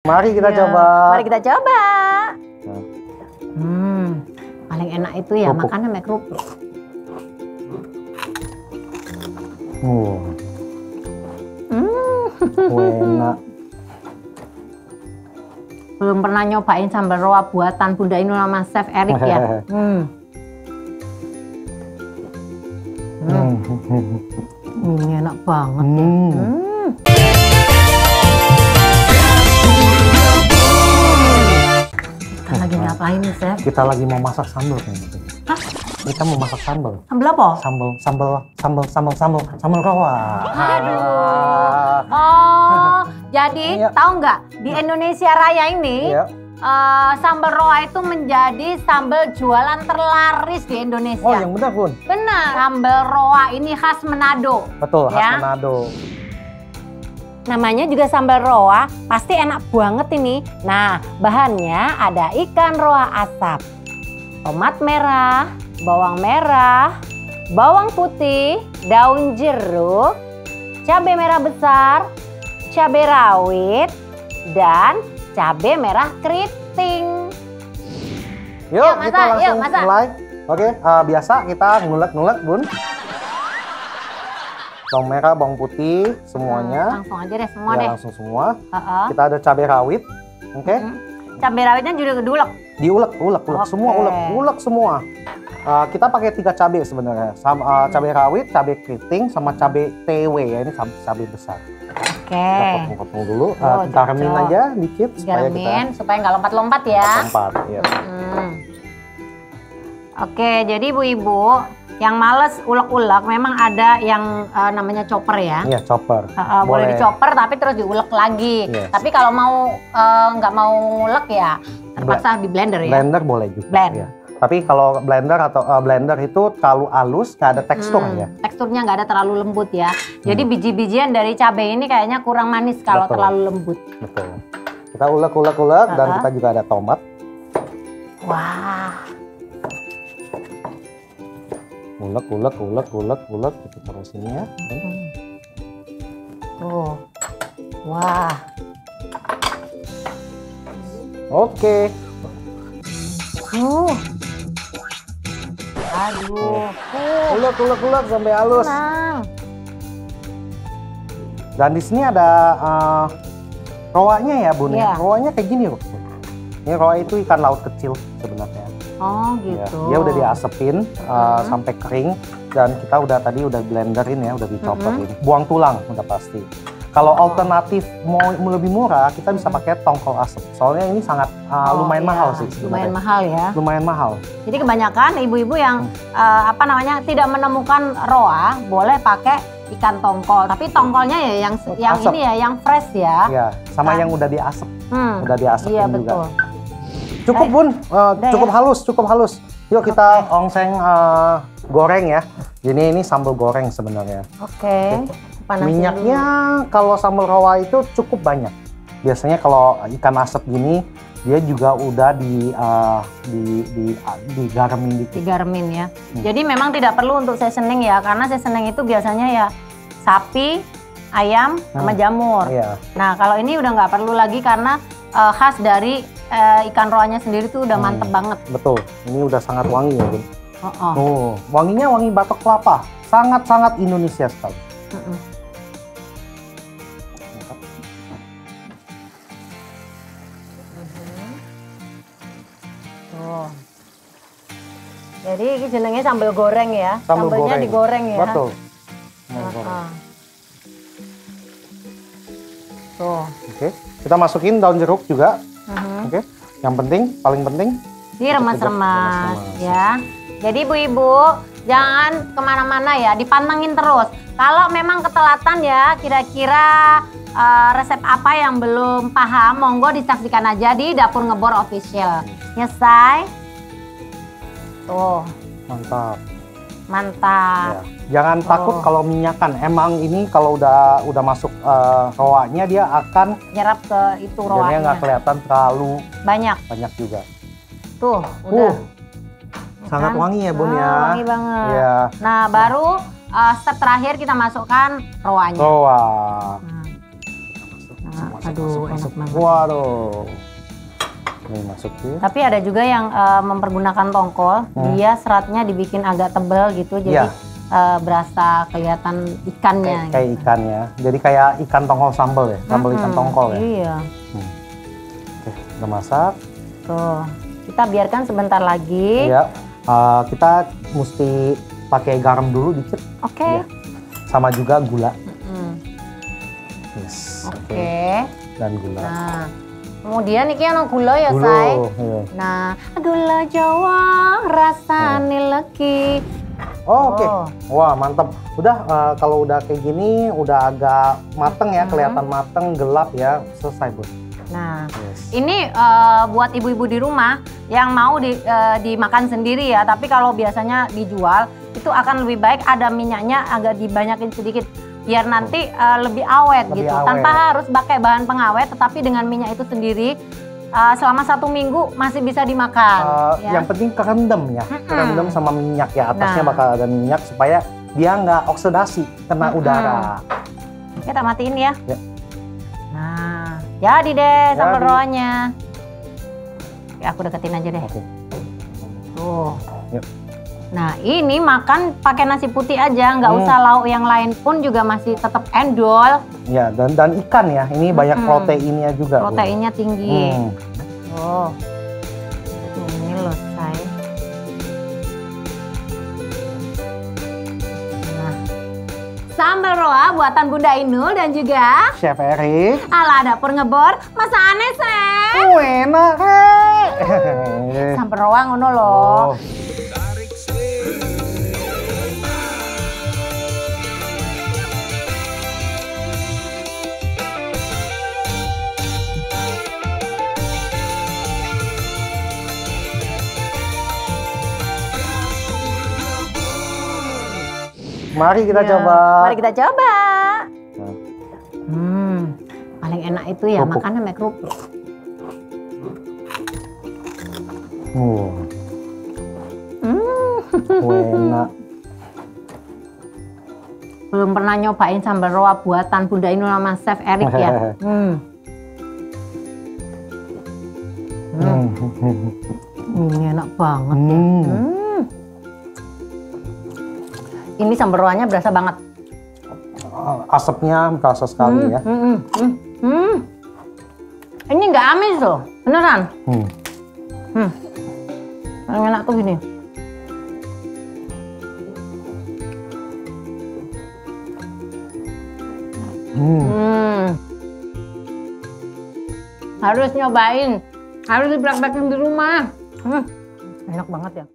Mari kita coba. Mari kita coba. Nah. Paling enak itu ya Kerupuk. makan sama kerupuk. Enak. Belum pernah nyobain sambal roa buatan Bunda Inul sama Chef Erik ya. Ini enak banget ya. Kita lagi ngapain nih, Chef? Kita lagi mau masak sambal kayaknya. Hah? Kita mau masak sambal. Sambal apa? Sambal rawa. Aduh. Oh, jadi Iya. tahu nggak di Indonesia Raya ini Iya. sambal roa itu menjadi sambal jualan terlaris di Indonesia. Oh, yang benar, Bun. Benar. Sambal roa ini khas Manado. Betul, khas Ya. Manado. Namanya juga sambal roa, pasti enak banget ini. Nah, bahannya ada ikan roa asap, tomat merah, bawang merah, bawang putih, daun jeruk, cabai merah besar, cabai rawit, dan cabai merah keriting. Yuk, masak, kita langsung yuk, masak. mulai. Oke, biasa kita ngulek-ngulek, Bun. Bawang merah, bawang putih, semuanya. Langsung aja deh semua Ya, deh. langsung semua. Heeh. Kita ada cabai rawit. Oke. Cabai rawitnya juga diulek. Diulek, Oke. semua ulek semua. Kita pakai 3 cabai sebenarnya. Cabai rawit, cabai keriting, sama cabai TW ya, ini cabai besar. Oke. Kita potong-potong dulu, Oh, garemin cocok. aja dikit Garemin supaya nggak lompat-lompat ya. tempat. Ya. Oke, jadi ibu-ibu yang males ulek-ulek memang ada yang namanya chopper ya. Iya, chopper. Boleh dichopper tapi terus diulek lagi. Yes. Tapi kalau mau nggak mau ngulek ya terpaksa di blender ya. Blender boleh juga. Blend. Ya. Tapi kalau blender itu terlalu halus, nggak ada tekstur ya. Teksturnya nggak ada terlalu lembut ya. Jadi biji-bijian dari cabai ini kayaknya kurang manis kalau Betul. terlalu lembut. Betul. Kita ulek dan kita juga ada tomat. Wah. Ulek, kita terus ini ya. Tuh. Wah. Oke. Aduh. Ulek sampai halus. Tenang. Dan di sini ada roanya ya, Bun. Iya. Roanya kayak gini loh. Ini roa itu ikan laut kecil sebenarnya. Oh Ya, gitu. dia udah diasepin sampai kering dan kita tadi udah blenderin ya, udah dicoperin. Buang tulang udah pasti. Kalau alternatif mau lebih murah, kita bisa pakai tongkol asap. Soalnya ini sangat lumayan mahal sih sebenarnya. Lumayan mahal ya. Lumayan mahal. Jadi kebanyakan ibu-ibu yang tidak menemukan roa boleh pakai ikan tongkol. Tapi tongkolnya ya yang Asap. ini ya, yang fresh ya. Ya, sama yang udah diasep. Udah diasepin Iya juga. betul. Cukup, Bun. Cukup ya? cukup halus. Yuk kita ongseng goreng ya. Ini sambal goreng sebenarnya. Oke. Panasin Minyaknya kalau sambal rawa itu cukup banyak. Biasanya kalau ikan asap gini dia juga udah digaremin dikit. digaremin ya. Jadi memang tidak perlu untuk seasoning ya, karena seasoning itu biasanya ya sapi, ayam, sama jamur. Iya. Nah kalau ini udah nggak perlu lagi karena khas dari ikan roanya sendiri tuh udah mantep banget. Betul. Ini udah sangat wangi ya, Bun. Oh. Wanginya wangi batok kelapa. Sangat-sangat Indonesia sekali. Tuh. Jadi ini jenengnya sambal goreng ya. Sambal Sambalnya goreng. digoreng ya. Betul. Tuh. Oke. Kita masukin daun jeruk juga. Oke. Yang penting, paling penting Diremas-remas ya. Jadi ibu-ibu jangan kemana-mana ya, dipantengin terus. Kalau memang ketelatan ya, kira-kira resep apa yang belum paham, monggo disaksikan aja di Dapur Ngebor Official. Nyesai. Tuh, mantap. ya. Jangan takut kalau minyakan. Emang ini kalau udah masuk roanya dia akan Nyerap ke itu jadinya roanya. nggak kelihatan terlalu Banyak. juga. Tuh, udah. Sangat wangi ya, Bun ya. Wangi banget. Ya. Nah, baru step terakhir kita masukkan roanya. Roa. Nah, aduh, enak banget. Waduh. Ini masukin. Tapi ada juga yang mempergunakan tongkol, dia seratnya dibikin agak tebal gitu, jadi berasa kelihatan ikannya. Kayak gitu. ikannya. Jadi kayak ikan tongkol sambal ya, sambal ikan tongkol ya. Iya. Oke, udah masak. Tuh, kita biarkan sebentar lagi. Iya. Kita mesti pakai garam dulu dikit. Oke. Ya. Sama juga gula. Yes. Oke. Dan gula. Nah, kemudian ini ono gula ya, Gula, Say. iya. Nah, gula Jawa rasane legi. Oh, oke. Wah, mantap. Udah kalau udah kayak gini, udah agak mateng ya, kelihatan mateng, gelap ya, selesai, Bu. Nah, ini buat ibu-ibu di rumah yang mau dimakan sendiri ya. Tapi kalau biasanya dijual, itu akan lebih baik ada minyaknya agak dibanyakin sedikit. Biar nanti lebih awet gitu. Awet. Tanpa harus pakai bahan pengawet, tetapi dengan minyak itu sendiri, selama 1 minggu masih bisa dimakan. Yang penting kerendam ya, kerendam sama minyak ya. Atasnya bakal ada minyak supaya dia nggak oksidasi, kena udara. Kita matiin ya. Nah, jadi deh sambal roanya. Oke, aku deketin aja deh. Oke. Tuh. Yuk. Nah, ini makan pakai nasi putih aja, nggak usah lauk yang lain pun juga masih tetap endol. Ya, dan ikan ya, ini banyak proteinnya juga. Proteinnya tinggi. Oh, ini loh, Say. Nah, sambal roa buatan Bunda Inul dan juga Chef Erik. ala dapur ngebor, masa aneh, Say. Enak, Sambal roa ngono loh. Mari kita coba. Mari kita coba. Paling enak itu ya Kerupuk. makan sama kerupuk. Enak. Belum pernah nyobain sambal roa buatan Bunda Inul sama Chef Erik ya. Ini enak banget ya. Ini sambal roanya berasa banget. Asapnya berasa sekali ya. Ini nggak amis loh, beneran. Yang enak tuh gini. Harus nyobain, harus dipraktekin di rumah. Enak banget ya.